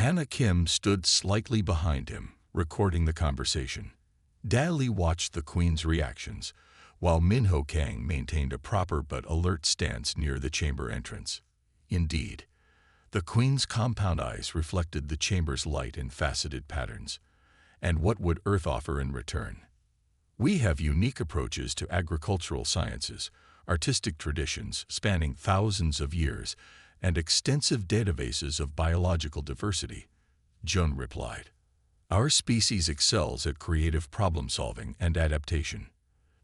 Hannah Kim stood slightly behind him, recording the conversation. Daly watched the Queen's reactions, while Minho Kang maintained a proper but alert stance near the chamber entrance. Indeed, the Queen's compound eyes reflected the chamber's light in faceted patterns. And what would Earth offer in return? We have unique approaches to agricultural sciences, artistic traditions spanning thousands of years, and extensive databases of biological diversity, Jun replied. Our species excels at creative problem-solving and adaptation.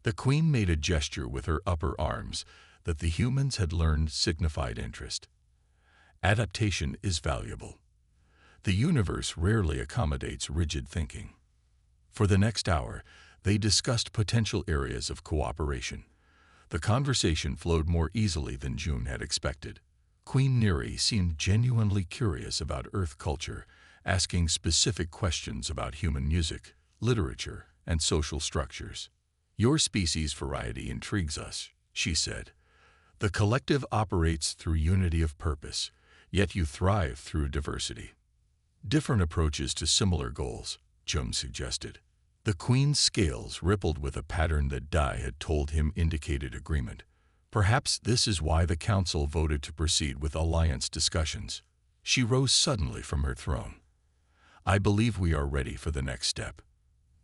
The Queen made a gesture with her upper arms that the humans had learned signified interest. Adaptation is valuable. The universe rarely accommodates rigid thinking. For the next hour, they discussed potential areas of cooperation. The conversation flowed more easily than June had expected. Queen Neri seemed genuinely curious about Earth culture, asking specific questions about human music, literature, and social structures. Your species' variety intrigues us, she said. The collective operates through unity of purpose, yet you thrive through diversity. Different approaches to similar goals, Jung suggested. The Queen's scales rippled with a pattern that Dai had told him indicated agreement. Perhaps this is why the Council voted to proceed with alliance discussions. She rose suddenly from her throne. I believe we are ready for the next step.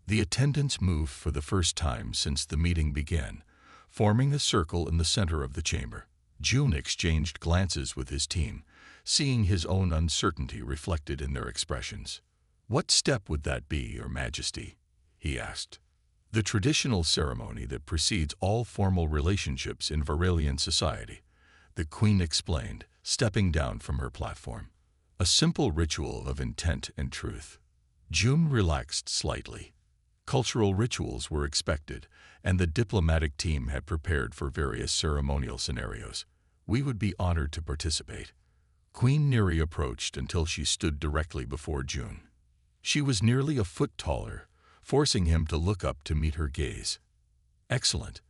The attendants moved for the first time since the meeting began, forming a circle in the center of the chamber. June exchanged glances with his team, seeing his own uncertainty reflected in their expressions. What step would that be, Your Majesty? He asked. The traditional ceremony that precedes all formal relationships in Varelian society, the Queen explained, stepping down from her platform. A simple ritual of intent and truth. June relaxed slightly. Cultural rituals were expected, and the diplomatic team had prepared for various ceremonial scenarios. We would be honored to participate. Queen Neri approached until she stood directly before June. She was nearly a foot taller, forcing him to look up to meet her gaze. Excellent.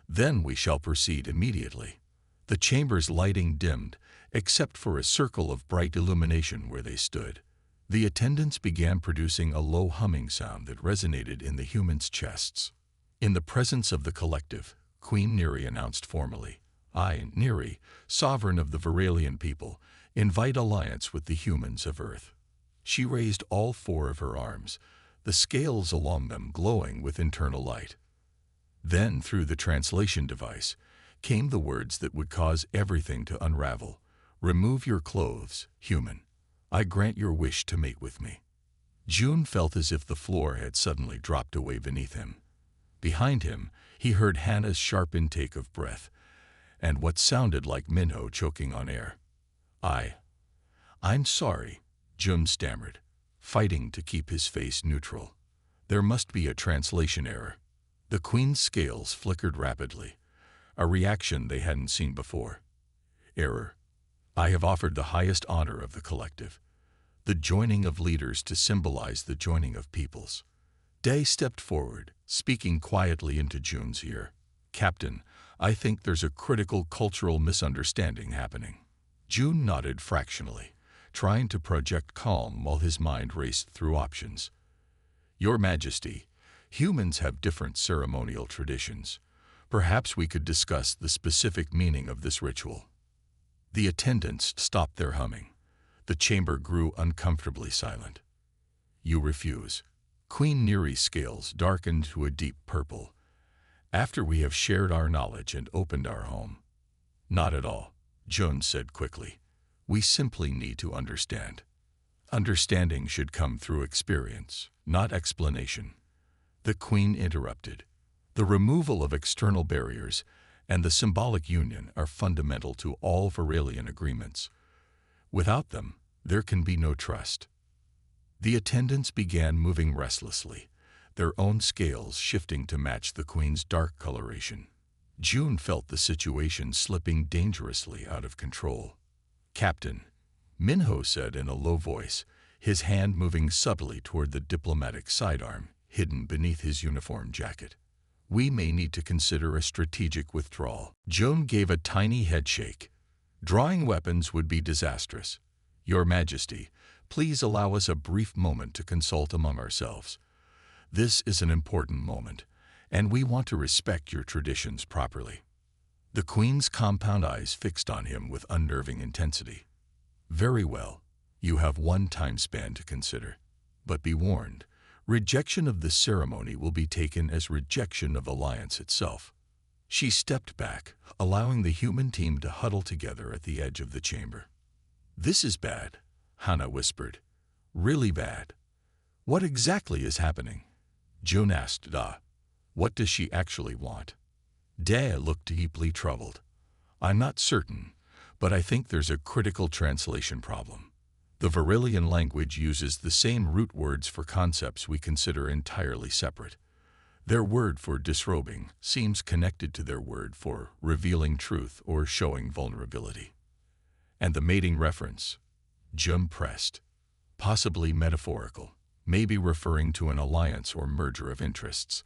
Then we shall proceed immediately. The chamber's lighting dimmed, except for a circle of bright illumination where they stood. The attendants began producing a low humming sound that resonated in the humans' chests. In the presence of the collective, Queen Neri announced formally, I, Neri, sovereign of the Varelian people, invite alliance with the humans of Earth. She raised all four of her arms, the scales along them glowing with internal light. Then, through the translation device, came the words that would cause everything to unravel. Remove your clothes, human. I grant your wish to mate with me. June felt as if the floor had suddenly dropped away beneath him. Behind him, he heard Hannah's sharp intake of breath, and what sounded like Minho choking on air. I'm sorry, June stammered, fighting to keep his face neutral. There must be a translation error. The Queen's scales flickered rapidly, a reaction they hadn't seen before. Error. I have offered the highest honor of the collective, the joining of leaders to symbolize the joining of peoples. Day stepped forward, speaking quietly into June's ear. Captain, I think there's a critical cultural misunderstanding happening. June nodded fractionally, trying to project calm while his mind raced through options. Your Majesty, humans have different ceremonial traditions. Perhaps we could discuss the specific meaning of this ritual. The attendants stopped their humming. The chamber grew uncomfortably silent. You refuse. Queen Neri's scales darkened to a deep purple. After we have shared our knowledge and opened our home. Not at all, June said quickly. We simply need to understand. Understanding should come through experience, not explanation. The Queen interrupted. The removal of external barriers and the symbolic union are fundamental to all Varelian agreements. Without them, there can be no trust. The attendants began moving restlessly, their own scales shifting to match the Queen's dark coloration. June felt the situation slipping dangerously out of control. Captain, Minho said in a low voice, his hand moving subtly toward the diplomatic sidearm hidden beneath his uniform jacket. We may need to consider a strategic withdrawal. June gave a tiny headshake. Drawing weapons would be disastrous. Your Majesty, Please allow us a brief moment to consult among ourselves. This is an important moment, and we want to respect your traditions properly." The Queen's compound eyes fixed on him with unnerving intensity. "Very well. You have one time span to consider. But be warned, rejection of this ceremony will be taken as rejection of alliance itself." She stepped back, allowing the human team to huddle together at the edge of the chamber. "This is bad," Hannah whispered. "Really bad." "What exactly is happening?" June asked Da. "What does she actually want?" Da looked deeply troubled. "I'm not certain, but I think there's a critical translation problem. The Varillian language uses the same root words for concepts we consider entirely separate. Their word for disrobing seems connected to their word for revealing truth or showing vulnerability. And the mating reference," Jum pressed, "possibly metaphorical, maybe referring to an alliance or merger of interests,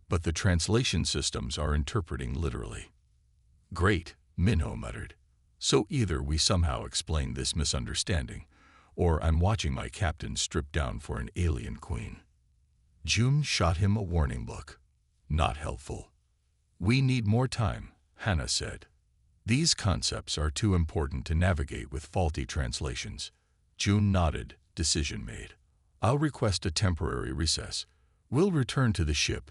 but the translation systems are interpreting literally." "Great," Minho muttered. "So either we somehow explain this misunderstanding, or I'm watching my captain strip down for an alien queen." June shot him a warning look. "Not helpful." "We need more time," Hannah said. "These concepts are too important to navigate with faulty translations." June nodded, decision made. "I'll request a temporary recess. We'll return to the ship,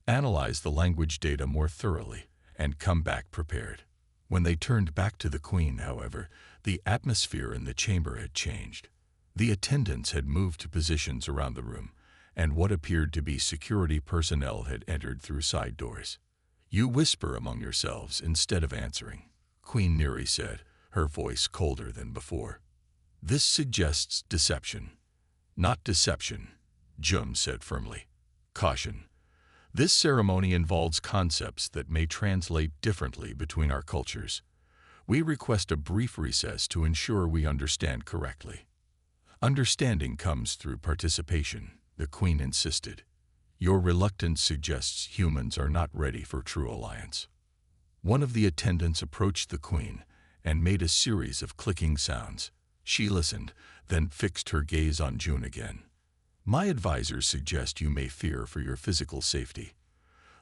analyze the language data more thoroughly, and come back prepared." When they turned back to the Queen, however, the atmosphere in the chamber had changed. The attendants had moved to positions around the room, and what appeared to be security personnel had entered through side doors. "You whisper among yourselves instead of answering," Queen Neri said, her voice colder than before. "This suggests deception." "Not deception," Jum said firmly. "Caution. This ceremony involves concepts that may translate differently between our cultures. We request a brief recess to ensure we understand correctly." "Understanding comes through participation," the Queen insisted. "Your reluctance suggests humans are not ready for true alliance." One of the attendants approached the Queen and made a series of clicking sounds. She listened, then fixed her gaze on June again. "My advisors suggest you may fear for your physical safety.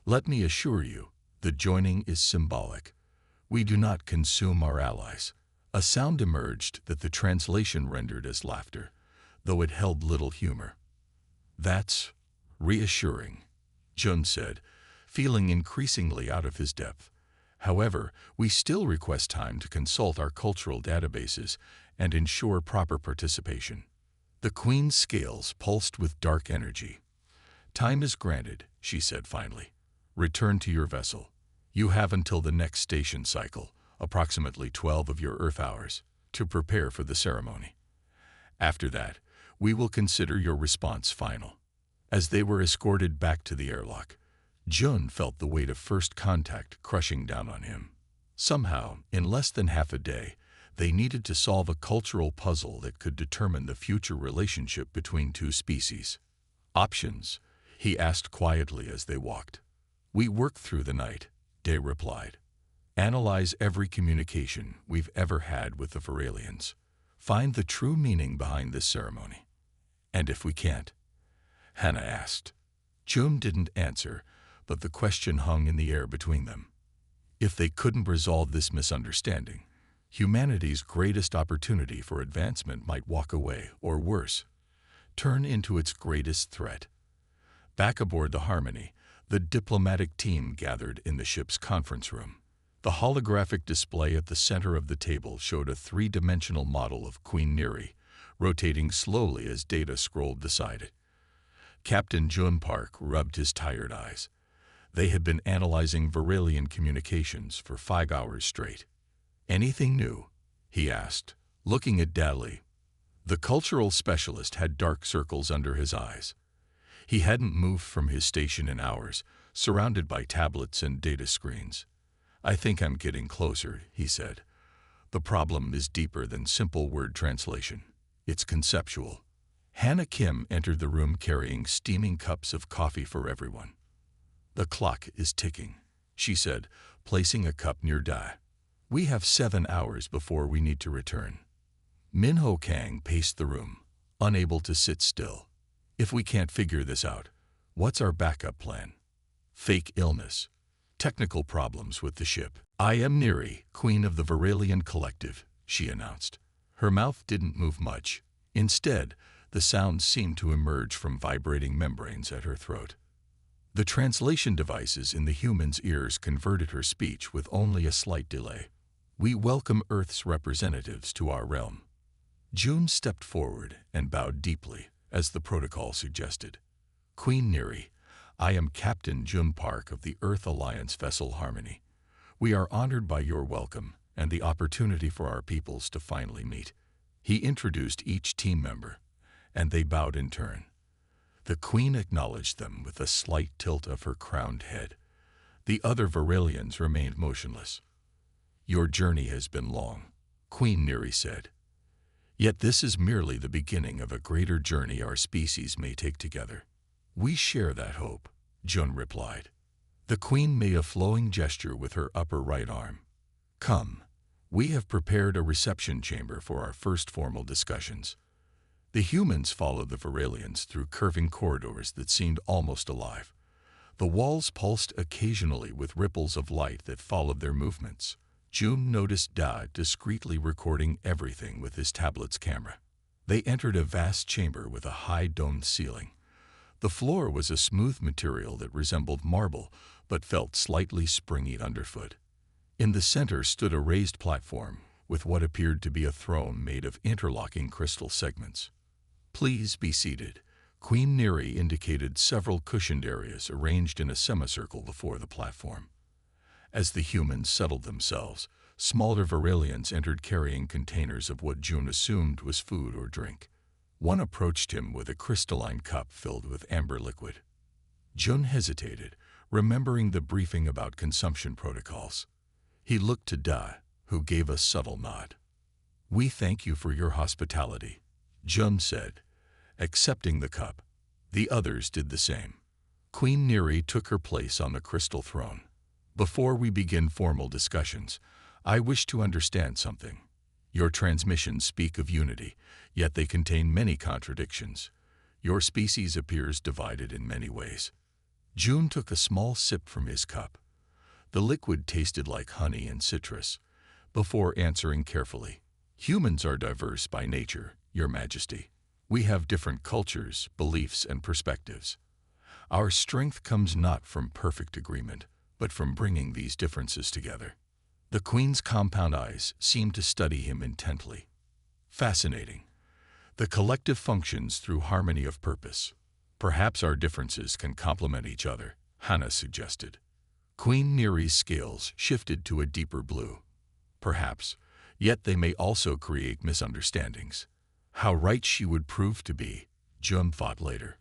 Let me assure you, the joining is symbolic. We do not consume our allies." A sound emerged that the translation rendered as laughter, though it held little humor. "That's reassuring," Jun said, feeling increasingly out of his depth. "However, we still request time to consult our cultural databases and ensure proper participation." The Queen's scales pulsed with dark energy. "Time is granted," she said finally. "Return to your vessel. You have until the next station cycle, approximately 12 of your Earth hours, to prepare for the ceremony. After that, we will consider your response final." As they were escorted back to the airlock, Jun felt the weight of first contact crushing down on him. Somehow, in less than half a day, they needed to solve a cultural puzzle that could determine the future relationship between two species. "Options?" he asked quietly as they walked. "We work through the night," Day replied. "Analyze every communication we've ever had with the Varalians. Find the true meaning behind this ceremony." "And if we can't?" Hannah asked. June didn't answer, but the question hung in the air between them. If they couldn't resolve this misunderstanding, humanity's greatest opportunity for advancement might walk away, or worse, turn into its greatest threat. Back aboard the Harmony, the diplomatic team gathered in the ship's conference room. The holographic display at the center of the table showed a three-dimensional model of Queen Neri, rotating slowly as data scrolled beside it. Captain Jun Park rubbed his tired eyes. They had been analyzing Varalian communications for 5 hours straight. "Anything new?" he asked, looking at Dali. The cultural specialist had dark circles under his eyes. He hadn't moved from his station in hours, surrounded by tablets and data screens. "I think I'm getting closer," he said. "The problem is deeper than simple word translation. It's conceptual." Hannah Kim entered the room carrying steaming cups of coffee for everyone. "The clock is ticking," she said, placing a cup near Da. "We have 7 hours before we need to return." Minho Kang paced the room, unable to sit still. If we can't figure this out, what's our backup plan? Fake illness. Technical problems with the ship. I am Neri, Queen of the Varelian Collective, she announced. Her mouth didn't move much. Instead, the sounds seemed to emerge from vibrating membranes at her throat. The translation devices in the human's ears converted her speech with only a slight delay. We welcome Earth's representatives to our realm. June stepped forward and bowed deeply, as the protocol suggested. Queen Neri, I am Captain Jun Park of the Earth Alliance vessel Harmony. We are honored by your welcome and the opportunity for our peoples to finally meet. He introduced each team member, and they bowed in turn. The Queen acknowledged them with a slight tilt of her crowned head. The other Varelians remained motionless. Your journey has been long, Queen Neri said. Yet this is merely the beginning of a greater journey our species may take together. We share that hope, Jun replied. The Queen made a flowing gesture with her upper right arm. Come, we have prepared a reception chamber for our first formal discussions. The humans followed the Varelians through curving corridors that seemed almost alive. The walls pulsed occasionally with ripples of light that followed their movements. June noticed Da discreetly recording everything with his tablet's camera. They entered a vast chamber with a high domed ceiling. The floor was a smooth material that resembled marble, but felt slightly springy underfoot. In the center stood a raised platform with what appeared to be a throne made of interlocking crystal segments. Please be seated. Queen Neri indicated several cushioned areas arranged in a semicircle before the platform. As the humans settled themselves, smaller Varelians entered carrying containers of what June assumed was food or drink. One approached him with a crystalline cup filled with amber liquid. Jun hesitated, remembering the briefing about consumption protocols. He looked to Da, who gave a subtle nod. We thank you for your hospitality, Jun said, accepting the cup. The others did the same. Queen Neri took her place on the crystal throne. Before we begin formal discussions, I wish to understand something. Your transmissions speak of unity, yet they contain many contradictions. Your species appears divided in many ways. June took a small sip from his cup. The liquid tasted like honey and citrus. Before answering carefully, humans are diverse by nature, Your Majesty. We have different cultures, beliefs, and perspectives. Our strength comes not from perfect agreement, but from bringing these differences together. The Queen's compound eyes seemed to study him intently. Fascinating. The collective functions through harmony of purpose. Perhaps our differences can complement each other, Hannah suggested. Queen Neri's scales shifted to a deeper blue. Perhaps, yet they may also create misunderstandings. How right she would prove to be, Jun thought later.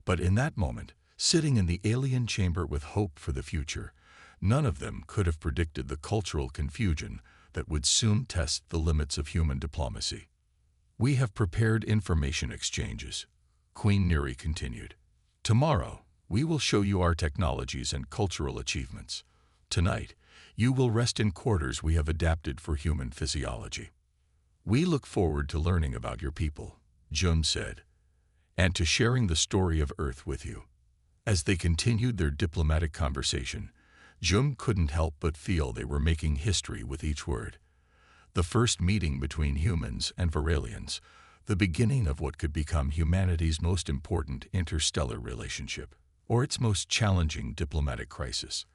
But in that moment, sitting in the alien chamber with hope for the future, none of them could have predicted the cultural confusion that would soon test the limits of human diplomacy. We have prepared information exchanges, Queen Neri continued. Tomorrow, we will show you our technologies and cultural achievements. Tonight, you will rest in quarters we have adapted for human physiology. We look forward to learning about your people, Jun said, and to sharing the story of Earth with you. As they continued their diplomatic conversation, Jun couldn't help but feel they were making history with each word. The first meeting between humans and Varelians, the beginning of what could become humanity's most important interstellar relationship, or its most challenging diplomatic crisis.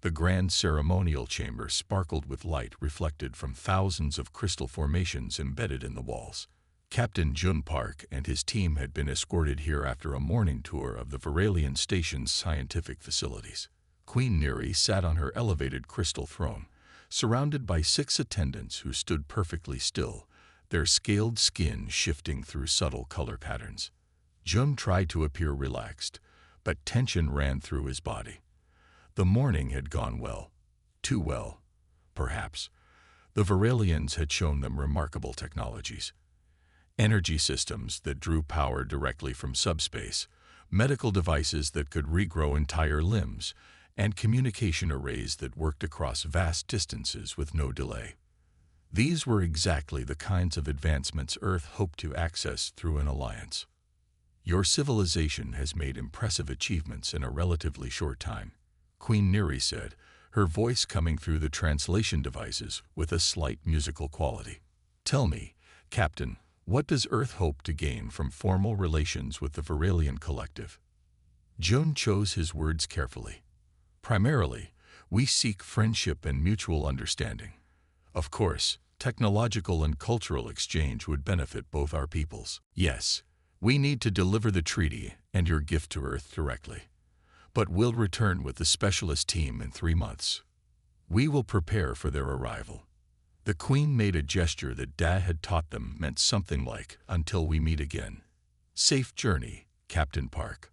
The grand ceremonial chamber sparkled with light reflected from thousands of crystal formations embedded in the walls. Captain Jun Park and his team had been escorted here after a morning tour of the Varelian station's scientific facilities. Queen Neri sat on her elevated crystal throne, surrounded by 6 attendants who stood perfectly still, their scaled skin shifting through subtle color patterns. Jun tried to appear relaxed, but tension ran through his body. The morning had gone well. Too well, perhaps. The Varelians had shown them remarkable technologies. Energy systems that drew power directly from subspace, medical devices that could regrow entire limbs, and communication arrays that worked across vast distances with no delay. These were exactly the kinds of advancements Earth hoped to access through an alliance. Your civilization has made impressive achievements in a relatively short time, Queen Neri said, her voice coming through the translation devices with a slight musical quality. Tell me, Captain, what does Earth hope to gain from formal relations with the Varelian collective? Jun chose his words carefully. Primarily, we seek friendship and mutual understanding. Of course, technological and cultural exchange would benefit both our peoples. Yes, we need to deliver the treaty and your gift to Earth directly. But we'll return with the specialist team in 3 months. We will prepare for their arrival. The Queen made a gesture that Da had taught them meant something like, until we meet again. Safe journey, Captain Park.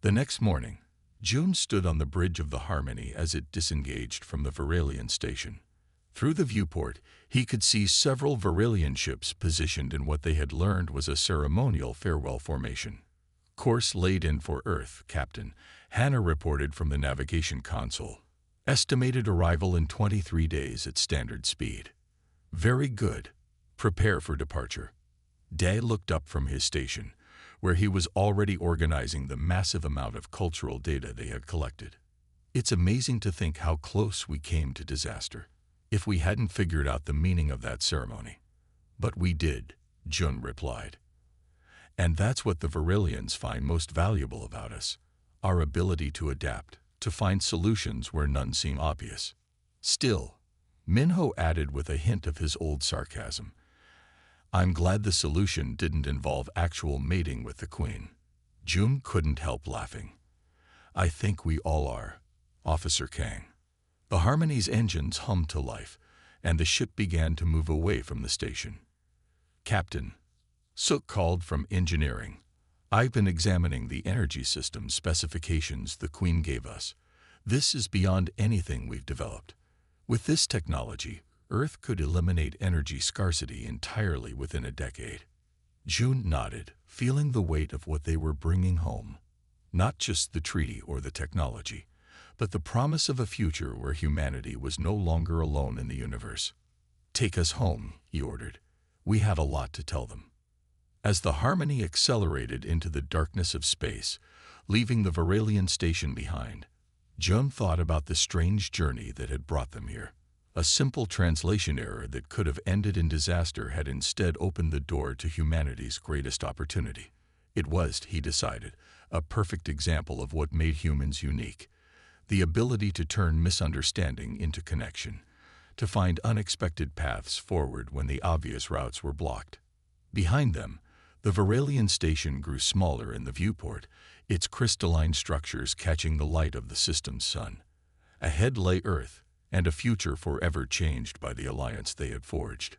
The next morning, June stood on the bridge of the Harmony as it disengaged from the Varelian station. Through the viewport, he could see several Varelian ships positioned in what they had learned was a ceremonial farewell formation. Course laid in for Earth, Captain, Hannah reported from the navigation console. Estimated arrival in 23 days at standard speed. Very good. Prepare for departure. Day looked up from his station, where he was already organizing the massive amount of cultural data they had collected. It's amazing to think how close we came to disaster, if we hadn't figured out the meaning of that ceremony. But we did, Jun replied. And that's what the Varelians find most valuable about us, our ability to adapt, to find solutions where none seem obvious. Still, Minho added with a hint of his old sarcasm, I'm glad the solution didn't involve actual mating with the Queen. Jun couldn't help laughing. I think we all are, Officer Kang. The Harmony's engines hummed to life, and the ship began to move away from the station. Captain, Sook called from engineering. I've been examining the energy system specifications the Queen gave us. This is beyond anything we've developed. With this technology, Earth could eliminate energy scarcity entirely within a decade. June nodded, feeling the weight of what they were bringing home. Not just the treaty or the technology, but the promise of a future where humanity was no longer alone in the universe. Take us home, he ordered. We have a lot to tell them. As the Harmony accelerated into the darkness of space, leaving the Varelian station behind, Jun thought about the strange journey that had brought them here. A simple translation error that could have ended in disaster had instead opened the door to humanity's greatest opportunity. It was, he decided, a perfect example of what made humans unique. The ability to turn misunderstanding into connection, to find unexpected paths forward when the obvious routes were blocked. Behind them, the Varelian station grew smaller in the viewport, its crystalline structures catching the light of the system's sun. Ahead lay Earth, and a future forever changed by the alliance they had forged.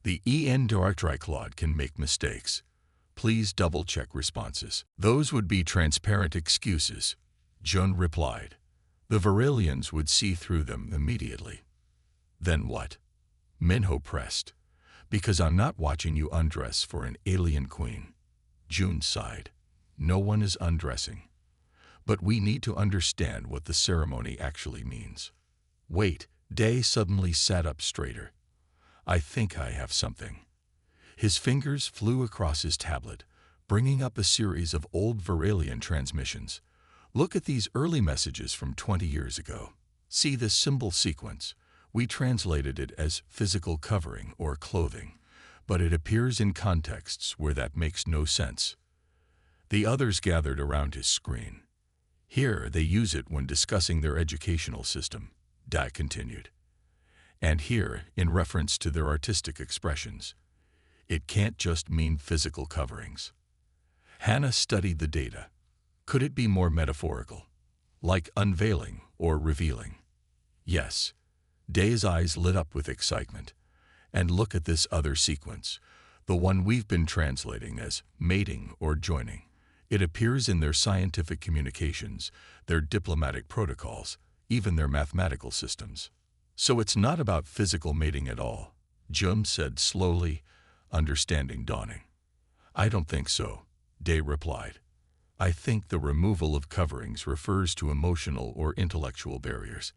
The EN Darktriclod can make mistakes. Please double-check responses. Those would be transparent excuses, Jun replied. The Varelians would see through them immediately. Then what? Minho pressed. Because I'm not watching you undress for an alien queen. Jun sighed. No one is undressing. But we need to understand what the ceremony actually means. Wait, Day suddenly sat up straighter. I think I have something. His fingers flew across his tablet, bringing up a series of old Varelian transmissions. Look at these early messages from 20 years ago. See this symbol sequence. We translated it as physical covering or clothing, but it appears in contexts where that makes no sense. The others gathered around his screen. Here they use it when discussing their educational system, Dai continued. And here, in reference to their artistic expressions. It can't just mean physical coverings. Hannah studied the data. Could it be more metaphorical? Like unveiling or revealing? Yes. Day's eyes lit up with excitement. And look at this other sequence, the one we've been translating as mating or joining. It appears in their scientific communications, their diplomatic protocols, even their mathematical systems. So it's not about physical mating at all, Jum said slowly, understanding dawning. I don't think so, Day replied. I think the removal of coverings refers to emotional or intellectual barriers.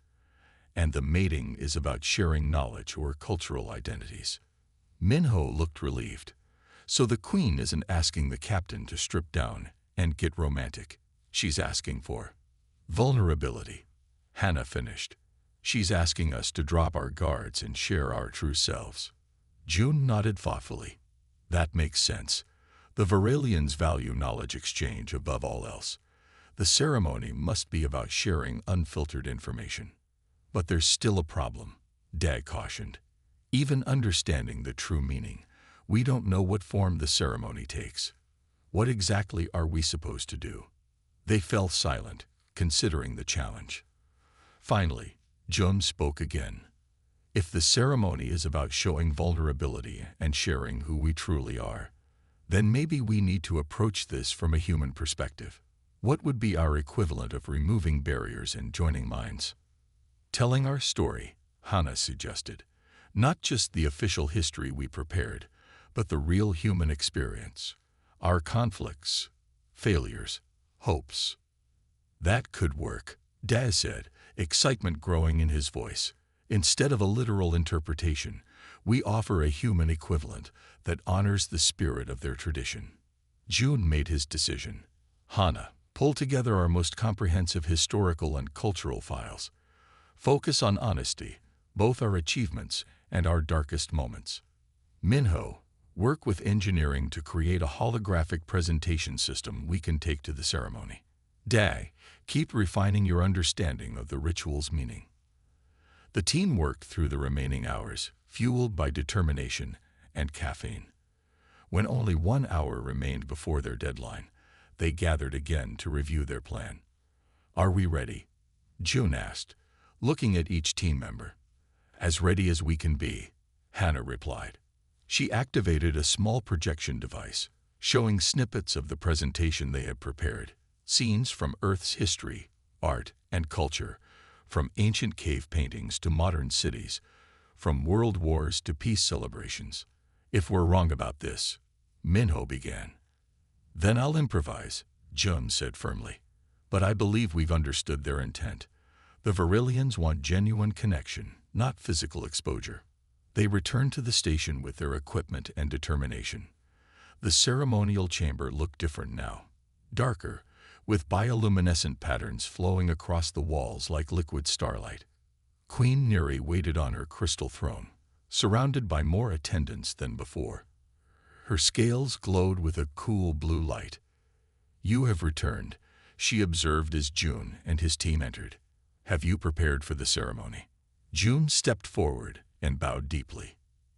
and the mating is about sharing knowledge or cultural identities. Minho looked relieved. So the Queen isn't asking the captain to strip down and get romantic. She's asking for vulnerability. Hannah finished. She's asking us to drop our guards and share our true selves. June nodded thoughtfully. That makes sense. The Varelians value knowledge exchange above all else. The ceremony must be about sharing unfiltered information. But there's still a problem, Dag cautioned. Even understanding the true meaning, we don't know what form the ceremony takes. What exactly are we supposed to do? They fell silent, considering the challenge. Finally, Jun spoke again. If the ceremony is about showing vulnerability and sharing who we truly are, then maybe we need to approach this from a human perspective. What would be our equivalent of removing barriers and joining minds? Telling our story, Hannah suggested. Not just the official history we prepared, but the real human experience. Our conflicts, failures, hopes. That could work, Daz said, excitement growing in his voice. Instead of a literal interpretation, we offer a human equivalent that honors the spirit of their tradition. June made his decision. Hannah, pull together our most comprehensive historical and cultural files. Focus on honesty, both our achievements and our darkest moments. Minho, work with engineering to create a holographic presentation system we can take to the ceremony. Dag, keep refining your understanding of the ritual's meaning. The team worked through the remaining hours, fueled by determination and caffeine. When only 1 hour remained before their deadline, they gathered again to review their plan. Are we ready? June asked, looking at each team member. As ready as we can be, Hannah replied. She activated a small projection device, showing snippets of the presentation they had prepared, scenes from Earth's history, art, and culture, from ancient cave paintings to modern cities, from world wars to peace celebrations. If we're wrong about this, Minho began. Then I'll improvise, Jun said firmly. But I believe we've understood their intent. The Varelians want genuine connection, not physical exposure. They returned to the station with their equipment and determination. The ceremonial chamber looked different now, darker, with bioluminescent patterns flowing across the walls like liquid starlight. Queen Neri waited on her crystal throne, surrounded by more attendants than before. Her scales glowed with a cool blue light. You have returned, she observed as June and his team entered. Have you prepared for the ceremony? June stepped forward and bowed deeply.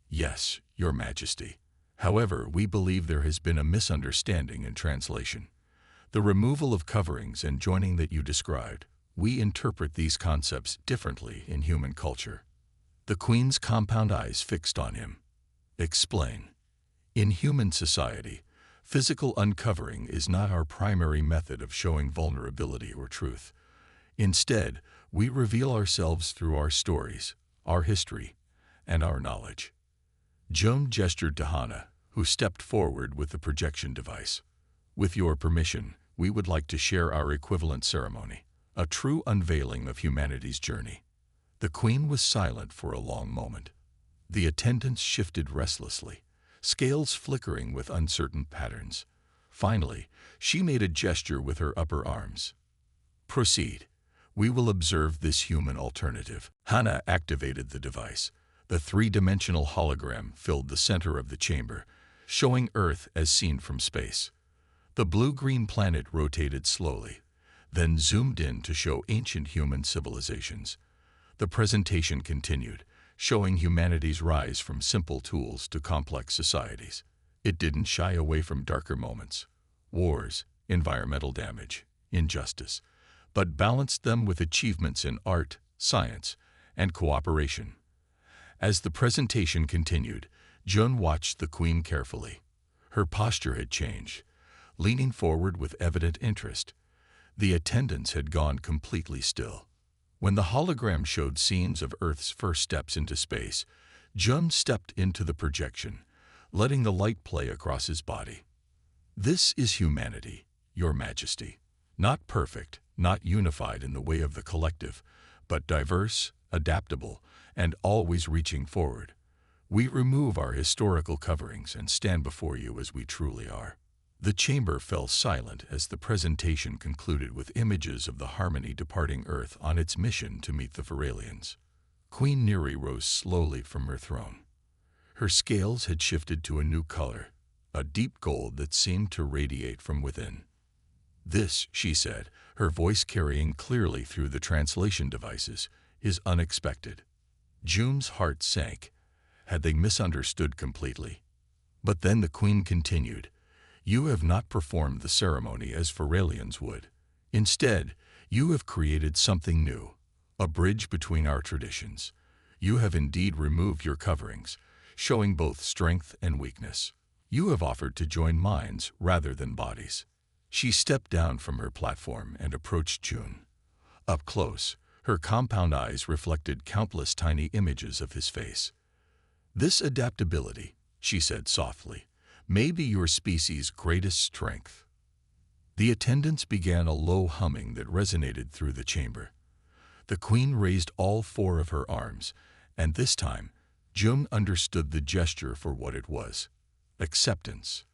Yes, Your Majesty. However, we believe there has been a misunderstanding in translation. The removal of coverings and joining that you described, we interpret these concepts differently in human culture. The Queen's compound eyes fixed on him. Explain. In human society, physical uncovering is not our primary method of showing vulnerability or truth. Instead, we reveal ourselves through our stories, our history, and our knowledge. Joan gestured to Hannah, who stepped forward with the projection device. With your permission, we would like to share our equivalent ceremony, a true unveiling of humanity's journey. The Queen was silent for a long moment. The attendants shifted restlessly, scales flickering with uncertain patterns. Finally, she made a gesture with her upper arms. Proceed. We will observe this human alternative. Hannah activated the device. The three-dimensional hologram filled the center of the chamber, showing Earth as seen from space. The blue-green planet rotated slowly, then zoomed in to show ancient human civilizations. The presentation continued, showing humanity's rise from simple tools to complex societies. It didn't shy away from darker moments, wars, environmental damage, injustice, but balanced them with achievements in art, science, and cooperation. As the presentation continued, Jun watched the Queen carefully. Her posture had changed, leaning forward with evident interest. The attendants had gone completely still. When the hologram showed scenes of Earth's first steps into space, Jun stepped into the projection, letting the light play across his body. This is humanity, Your Majesty. Not perfect, not unified in the way of the collective, but diverse, adaptable, and always reaching forward. We remove our historical coverings and stand before you as we truly are." The chamber fell silent as the presentation concluded with images of the Harmony departing Earth on its mission to meet the Varalians. Queen Neri rose slowly from her throne. Her scales had shifted to a new color, a deep gold that seemed to radiate from within. "This," she said, her voice carrying clearly through the translation devices, "is unexpected." June's heart sank. Had they misunderstood completely? But then the Queen continued, "You have not performed the ceremony as Varalians would. Instead, you have created something new, a bridge between our traditions. You have indeed removed your coverings, showing both strength and weakness. You have offered to join minds rather than bodies." She stepped down from her platform and approached June. Up close, her compound eyes reflected countless tiny images of his face. "This adaptability," she said softly, "may be your species' greatest strength." The attendants began a low humming that resonated through the chamber. The Queen raised all four of her arms, and this time, June understood the gesture for what it was: acceptance.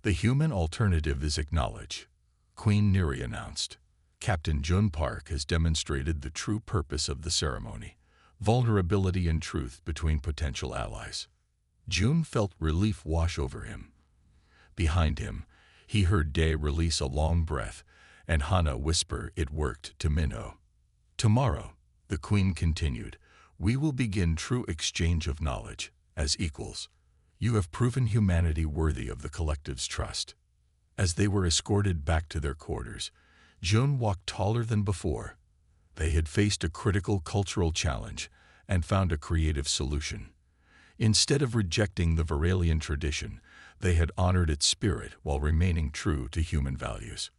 "The human alternative is acknowledged," Queen Neri announced. "Captain Jun Park has demonstrated the true purpose of the ceremony: vulnerability and truth between potential allies." June felt relief wash over him. Behind him, he heard Day release a long breath, and Hana whisper, "It worked," to Minho. "Tomorrow," the Queen continued, "we will begin true exchange of knowledge, as equals. You have proven humanity worthy of the collective's trust." As they were escorted back to their quarters, June walked taller than before. They had faced a critical cultural challenge and found a creative solution. Instead of rejecting the Varalian tradition, they had honored its spirit while remaining true to human values.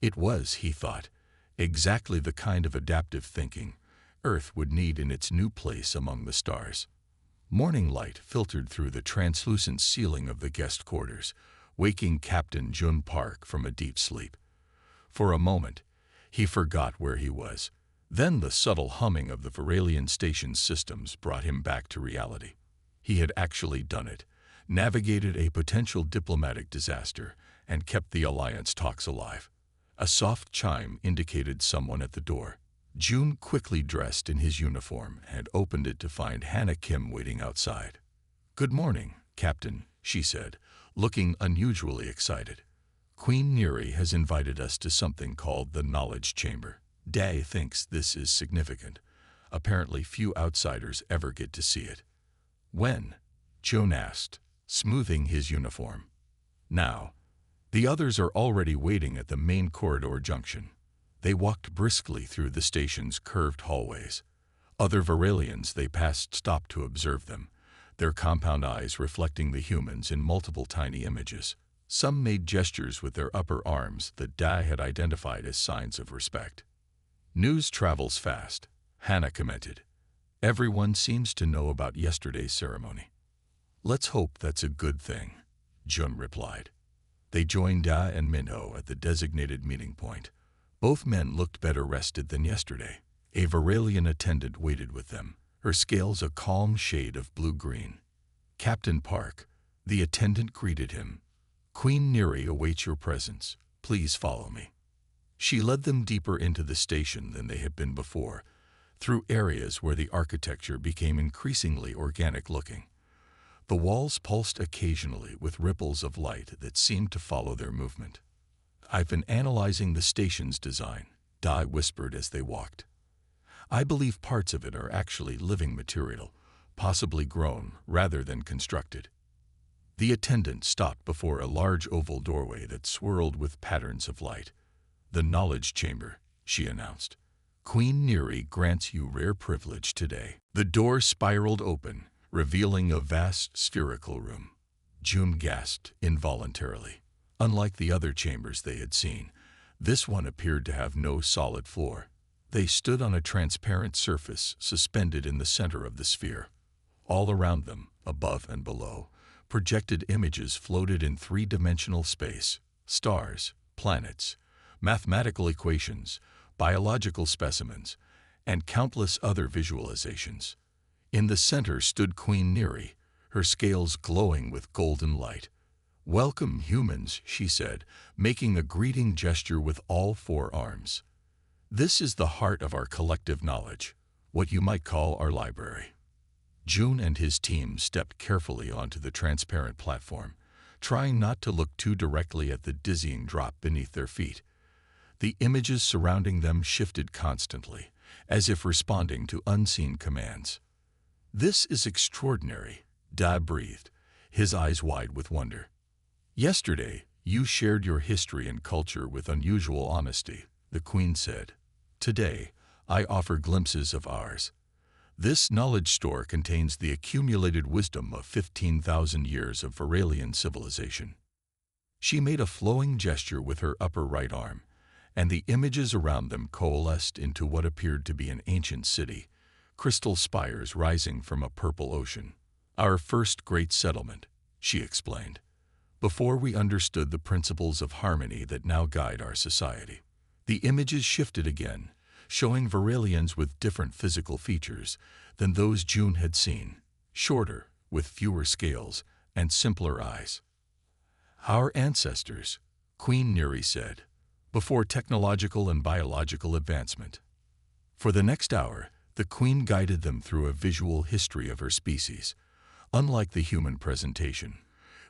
It was, he thought, exactly the kind of adaptive thinking Earth would need in its new place among the stars. Morning light filtered through the translucent ceiling of the guest quarters, waking Captain Jun Park from a deep sleep. For a moment, he forgot where he was. Then the subtle humming of the Varalian station's systems brought him back to reality. He had actually done it, navigated a potential diplomatic disaster, and kept the Alliance talks alive. A soft chime indicated someone at the door. June quickly dressed in his uniform and opened it to find Hannah Kim waiting outside. "Good morning, Captain," she said, looking unusually excited. "Queen Neri has invited us to something called the Knowledge Chamber. Day thinks this is significant. Apparently few outsiders ever get to see it." "When?" June asked, smoothing his uniform. "Now. The others are already waiting at the main corridor junction." They walked briskly through the station's curved hallways. Other Varalians they passed stopped to observe them, their compound eyes reflecting the humans in multiple tiny images. Some made gestures with their upper arms that Dai had identified as signs of respect. "News travels fast," Hannah commented. "Everyone seems to know about yesterday's ceremony." "Let's hope that's a good thing," Jun replied. They joined Dai and Minho at the designated meeting point. Both men looked better rested than yesterday. A Varalian attendant waited with them, her scales a calm shade of blue-green. "Captain Park," the attendant greeted him. "Queen Neri awaits your presence. Please follow me." She led them deeper into the station than they had been before, through areas where the architecture became increasingly organic-looking. The walls pulsed occasionally with ripples of light that seemed to follow their movement. "I've been analyzing the station's design," Dai whispered as they walked. "I believe parts of it are actually living material, possibly grown rather than constructed." The attendant stopped before a large oval doorway that swirled with patterns of light. "The Knowledge Chamber," she announced. "Queen Neri grants you rare privilege today." The door spiraled open, revealing a vast spherical room. June gasped involuntarily. Unlike the other chambers they had seen, this one appeared to have no solid floor. They stood on a transparent surface suspended in the center of the sphere. All around them, above and below, projected images floated in three-dimensional space: stars, planets, mathematical equations, biological specimens, and countless other visualizations. In the center stood Queen Neri, her scales glowing with golden light. "Welcome, humans," she said, making a greeting gesture with all four arms. "This is the heart of our collective knowledge, what you might call our library." June and his team stepped carefully onto the transparent platform, trying not to look too directly at the dizzying drop beneath their feet. The images surrounding them shifted constantly, as if responding to unseen commands. "This is extraordinary," Da breathed, his eyes wide with wonder. "Yesterday, you shared your history and culture with unusual honesty," the Queen said. "Today, I offer glimpses of ours. This knowledge store contains the accumulated wisdom of 15,000 years of Varelian civilization." She made a flowing gesture with her upper right arm, and the images around them coalesced into what appeared to be an ancient city, crystal spires rising from a purple ocean. "Our first great settlement," she explained, "before we understood the principles of harmony that now guide our society." The images shifted again, showing Varelians with different physical features than those June had seen, shorter, with fewer scales, and simpler eyes. "Our ancestors," Queen Neri said, "before technological and biological advancement." For the next hour, the Queen guided them through a visual history of her species. Unlike the human presentation,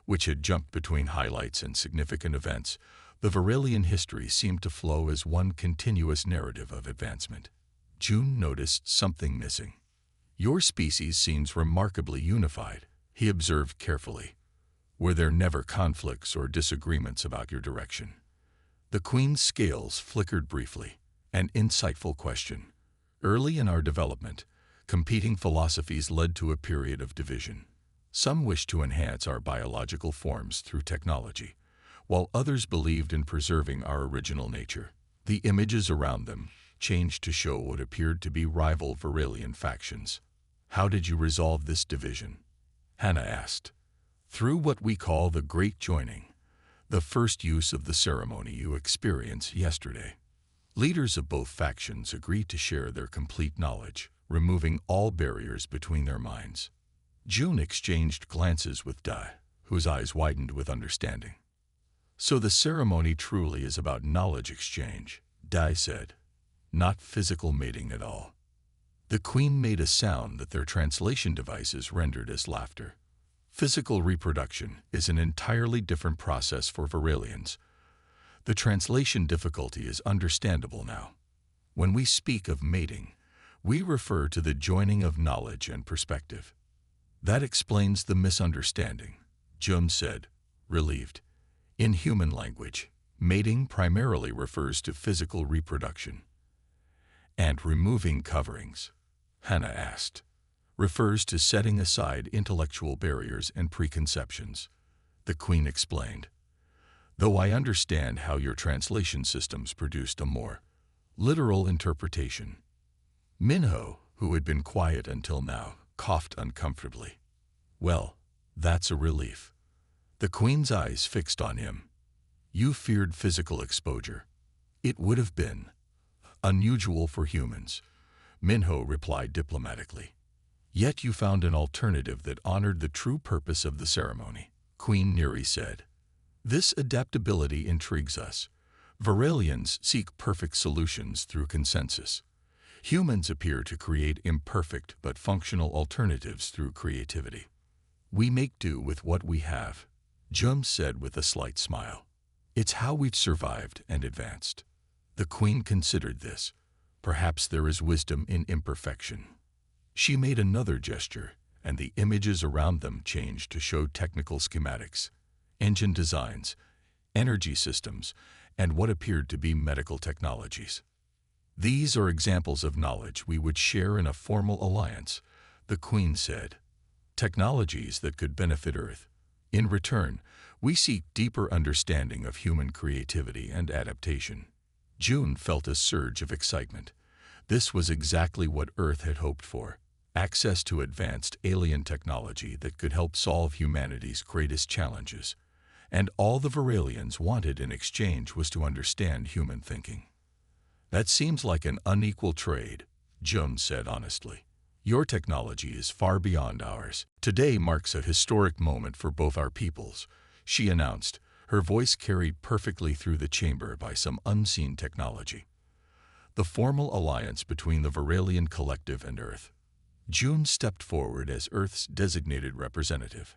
which had jumped between highlights and significant events, the Varelian history seemed to flow as one continuous narrative of advancement. June noticed something missing. "Your species seems remarkably unified," he observed carefully. "Were there never conflicts or disagreements about your direction?" The Queen's scales flickered briefly. "An insightful question. Early in our development, competing philosophies led to a period of division. Some wished to enhance our biological forms through technology, while others believed in preserving our original nature. The images around them changed to show what appeared to be rival Varelian factions. "How did you resolve this division?" Hannah asked. "Through what we call the Great Joining, the first use of the ceremony you experienced yesterday. Leaders of both factions agreed to share their complete knowledge, removing all barriers between their minds." June exchanged glances with Dai, whose eyes widened with understanding. "So the ceremony truly is about knowledge exchange," Dai said. "Not physical mating at all." The Queen made a sound that their translation devices rendered as laughter. "Physical reproduction is an entirely different process for Varelians. The translation difficulty is understandable now. When we speak of mating, we refer to the joining of knowledge and perspective." "That explains the misunderstanding," June said, relieved. "In human language, mating primarily refers to physical reproduction." "And removing coverings," Hannah asked, "refers to setting aside intellectual barriers and preconceptions," the Queen explained. "Though I understand how your translation systems produced a more literal interpretation." Minho, who had been quiet until now, coughed uncomfortably. "Well, that's a relief." The Queen's eyes fixed on him. "You feared physical exposure. It would have been unusual for humans," Minho replied diplomatically. "Yet you found an alternative that honored the true purpose of the ceremony," Queen Neri said. "This adaptability intrigues us. Varelians seek perfect solutions through consensus. Humans appear to create imperfect but functional alternatives through creativity. We make do with what we have," Jum said with a slight smile. "It's how we've survived and advanced." The Queen considered this. Perhaps there is wisdom in imperfection. She made another gesture, and the images around them changed to show technical schematics, engine designs, energy systems, and what appeared to be medical technologies. "These are examples of knowledge we would share in a formal alliance," the Queen said. "Technologies that could benefit Earth. In return, we seek deeper understanding of human creativity and adaptation." June felt a surge of excitement. This was exactly what Earth had hoped for: access to advanced alien technology that could help solve humanity's greatest challenges. And all the Varelians wanted in exchange was to understand human thinking. "That seems like an unequal trade," Jun said honestly. Your technology is far beyond ours. Today marks a historic moment for both our peoples, she announced, her voice carried perfectly through the chamber by some unseen technology. The formal alliance between the Varelian Collective and Earth. Jun stepped forward as Earth's designated representative.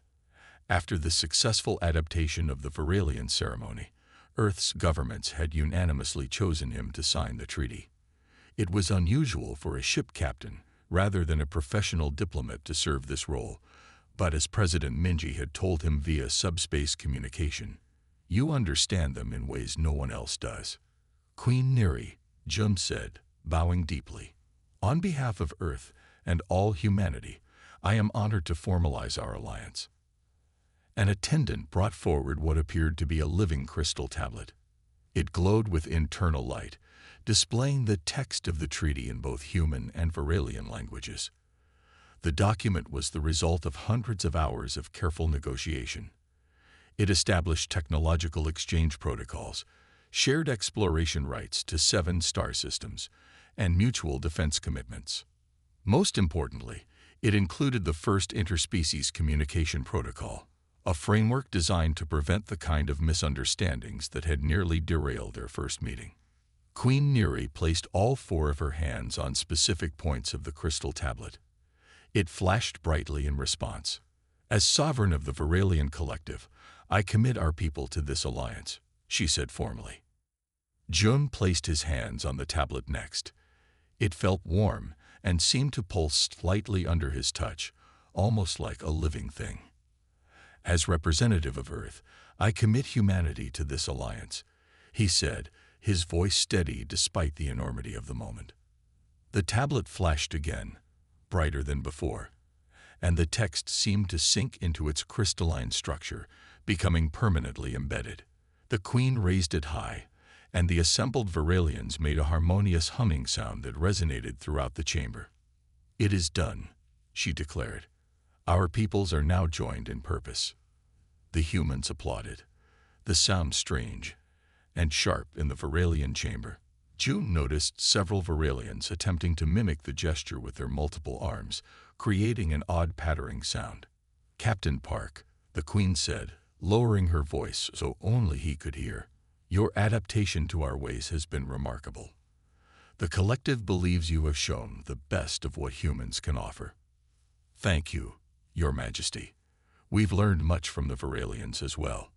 After the successful adaptation of the Varelian ceremony, Earth's governments had unanimously chosen him to sign the treaty. It was unusual for a ship captain, rather than a professional diplomat, to serve this role, but as President Minji had told him via subspace communication, you understand them in ways no one else does. Queen Neri, Jun said, bowing deeply. On behalf of Earth and all humanity, I am honored to formalize our alliance. An attendant brought forward what appeared to be a living crystal tablet. It glowed with internal light, displaying the text of the treaty in both human and Varelian languages. The document was the result of hundreds of hours of careful negotiation. It established technological exchange protocols, shared exploration rights to 7 star systems, and mutual defense commitments. Most importantly, it included the first interspecies communication protocol, a framework designed to prevent the kind of misunderstandings that had nearly derailed their first meeting. Queen Neri placed all 4 of her hands on specific points of the crystal tablet. It flashed brightly in response. As sovereign of the Varelian Collective, I commit our people to this alliance, she said formally. Jun placed his hands on the tablet next. It felt warm and seemed to pulse slightly under his touch, almost like a living thing. As representative of Earth, I commit humanity to this alliance, he said, his voice steady despite the enormity of the moment. The tablet flashed again, brighter than before, and the text seemed to sink into its crystalline structure, becoming permanently embedded. The Queen raised it high, and the assembled Varelians made a harmonious humming sound that resonated throughout the chamber. It is done, she declared. Our peoples are now joined in purpose. The humans applauded. The sound strange and sharp in the Varelian chamber. Jun noticed several Varelians attempting to mimic the gesture with their multiple arms, creating an odd pattering sound. Captain Park, the Queen said, lowering her voice so only he could hear, your adaptation to our ways has been remarkable. The collective believes you have shown the best of what humans can offer. Thank you, Your Majesty. We've learned much from the Varelians as well.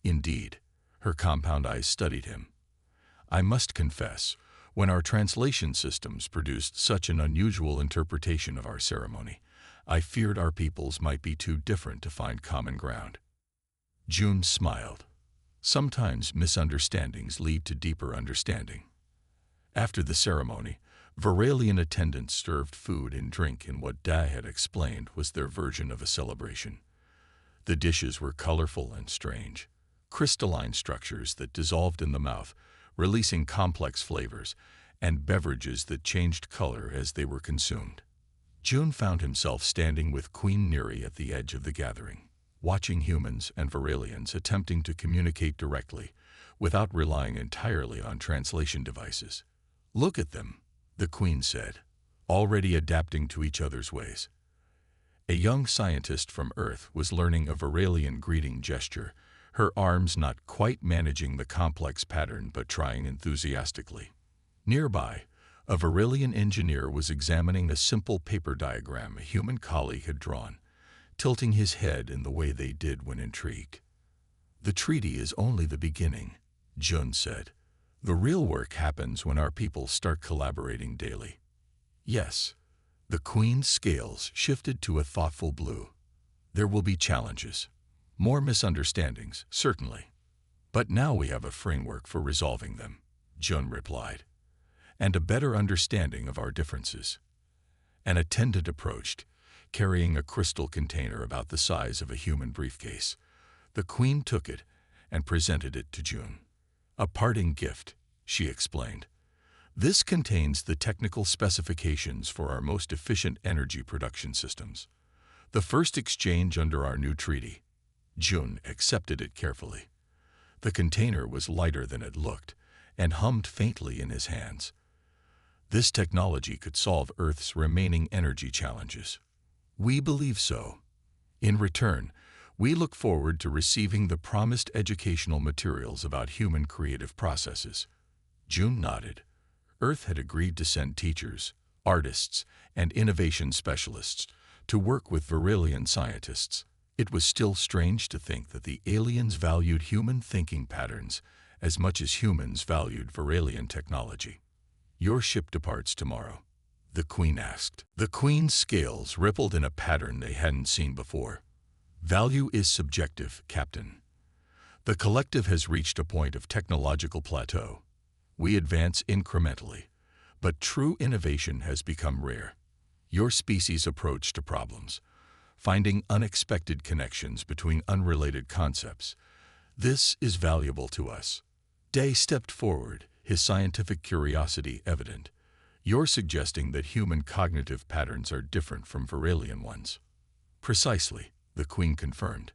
Indeed, her compound eyes studied him. I must confess, when our translation systems produced such an unusual interpretation of our ceremony, I feared our peoples might be too different to find common ground. Jun smiled. Sometimes misunderstandings lead to deeper understanding. After the ceremony, Varelian attendants served food and drink in what Da had explained was their version of a celebration. The dishes were colorful and strange, crystalline structures that dissolved in the mouth, releasing complex flavors, and beverages that changed color as they were consumed. Jun found himself standing with Queen Neri at the edge of the gathering, watching humans and Varelians attempting to communicate directly, without relying entirely on translation devices. Look at them, the Queen said, already adapting to each other's ways. A young scientist from Earth was learning a Varelian greeting gesture, her arms not quite managing the complex pattern but trying enthusiastically. Nearby, a Varelian engineer was examining a simple paper diagram a human colleague had drawn, tilting his head in the way they did when intrigued. The treaty is only the beginning, Jun said. The real work happens when our people start collaborating daily. Yes, the Queen's scales shifted to a thoughtful blue. There will be challenges, more misunderstandings, certainly. But now we have a framework for resolving them, Jun replied, and a better understanding of our differences. An attendant approached, carrying a crystal container about the size of a human briefcase. The Queen took it and presented it to Jun. A parting gift, she explained. This contains the technical specifications for our most efficient energy production systems. The first exchange under our new treaty. Jun accepted it carefully. The container was lighter than it looked and hummed faintly in his hands. This technology could solve Earth's remaining energy challenges. We believe so. In return, we look forward to receiving the promised educational materials about human creative processes. June nodded. Earth had agreed to send teachers, artists, and innovation specialists to work with Varelian scientists. It was still strange to think that the aliens valued human thinking patterns as much as humans valued Varelian technology. Your ship departs tomorrow, the Queen asked. The Queen's scales rippled in a pattern they hadn't seen before. Value is subjective, Captain. The collective has reached a point of technological plateau. We advance incrementally, but true innovation has become rare. Your species' approach to problems, finding unexpected connections between unrelated concepts, this is valuable to us. Day stepped forward, his scientific curiosity evident. You're suggesting that human cognitive patterns are different from Varelian ones. Precisely, the Queen confirmed.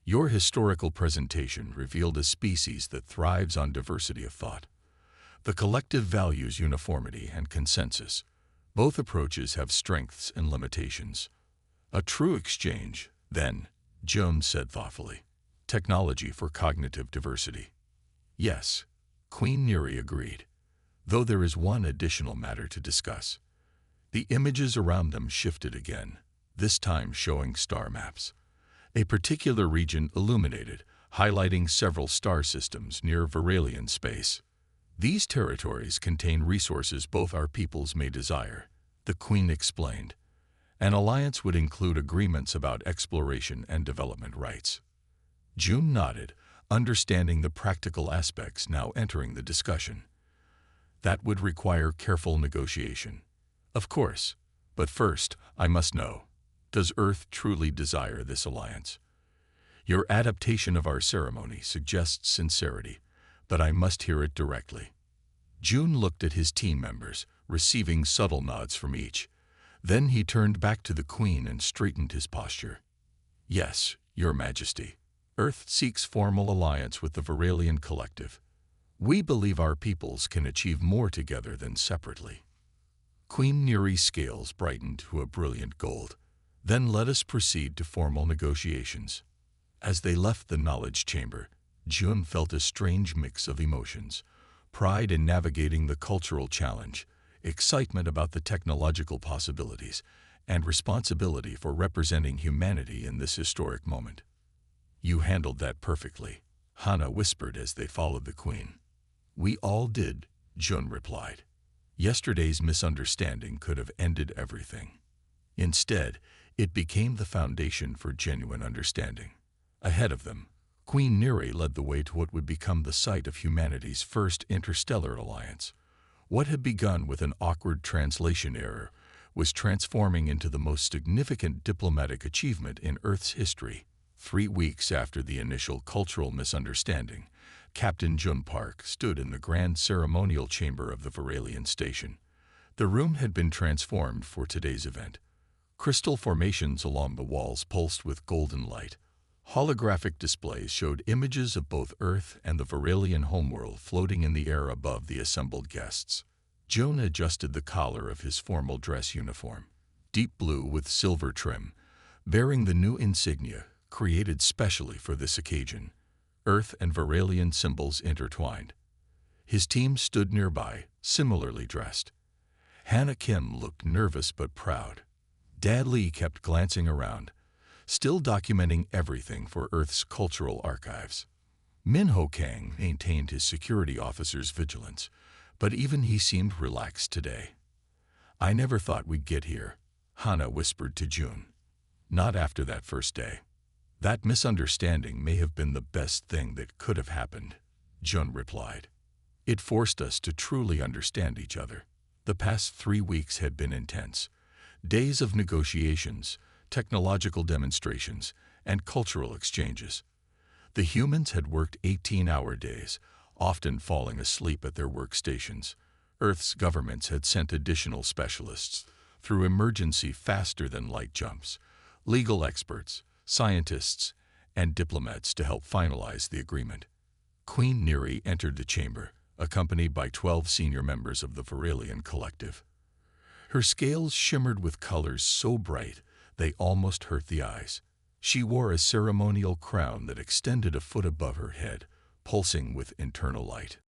Your historical presentation revealed a species that thrives on diversity of thought. The collective values uniformity and consensus. Both approaches have strengths and limitations. A true exchange, then, Jones said thoughtfully. Technology for cognitive diversity. Yes, Queen Neri agreed, though there is one additional matter to discuss. The images around them shifted again, this time showing star maps. A particular region illuminated, highlighting several star systems near Varelian space. These territories contain resources both our peoples may desire, the Queen explained. An alliance would include agreements about exploration and development rights. June nodded, understanding the practical aspects now entering the discussion. That would require careful negotiation. Of course, but first, I must know, does Earth truly desire this alliance? Your adaptation of our ceremony suggests sincerity, but I must hear it directly. June looked at his team members, receiving subtle nods from each. Then he turned back to the Queen and straightened his posture. Yes, Your Majesty. Earth seeks formal alliance with the Varelian collective. We believe our peoples can achieve more together than separately. Queen Neri's scales brightened to a brilliant gold. Then let us proceed to formal negotiations. As they left the knowledge chamber, June felt a strange mix of emotions. Pride in navigating the cultural challenge, excitement about the technological possibilities, and responsibility for representing humanity in this historic moment. You handled that perfectly, Hana whispered as they followed the Queen. We all did, June replied. Yesterday's misunderstanding could have ended everything. Instead, it became the foundation for genuine understanding. Ahead of them, Queen Neri led the way to what would become the site of humanity's first interstellar alliance. What had begun with an awkward translation error was transforming into the most significant diplomatic achievement in Earth's history. 3 weeks after the initial cultural misunderstanding, Captain Jun Park stood in the grand ceremonial chamber of the Varelian station. The room had been transformed for today's event. Crystal formations along the walls pulsed with golden light. Holographic displays showed images of both Earth and the Varelian homeworld floating in the air above the assembled guests. Jun adjusted the collar of his formal dress uniform, deep blue with silver trim, bearing the new insignia created specially for this occasion. Earth and Varelian symbols intertwined. His team stood nearby, similarly dressed. Hannah Kim looked nervous but proud. Dad Lee kept glancing around, still documenting everything for Earth's cultural archives. Min Ho Kang maintained his security officer's vigilance, but even he seemed relaxed today. I never thought we'd get here, Hana whispered to June. Not after that first day. That misunderstanding may have been the best thing that could have happened, Jun replied. It forced us to truly understand each other. The past 3 weeks had been intense. Days of negotiations, technological demonstrations, and cultural exchanges. The humans had worked 18-hour days, often falling asleep at their workstations. Earth's governments had sent additional specialists through emergency faster-than-light jumps, legal experts, scientists, and diplomats to help finalize the agreement. Queen Neri entered the chamber, accompanied by 12 senior members of the Varelian Collective. Her scales shimmered with colors so bright they almost hurt the eyes. She wore a ceremonial crown that extended a foot above her head, pulsing with internal light.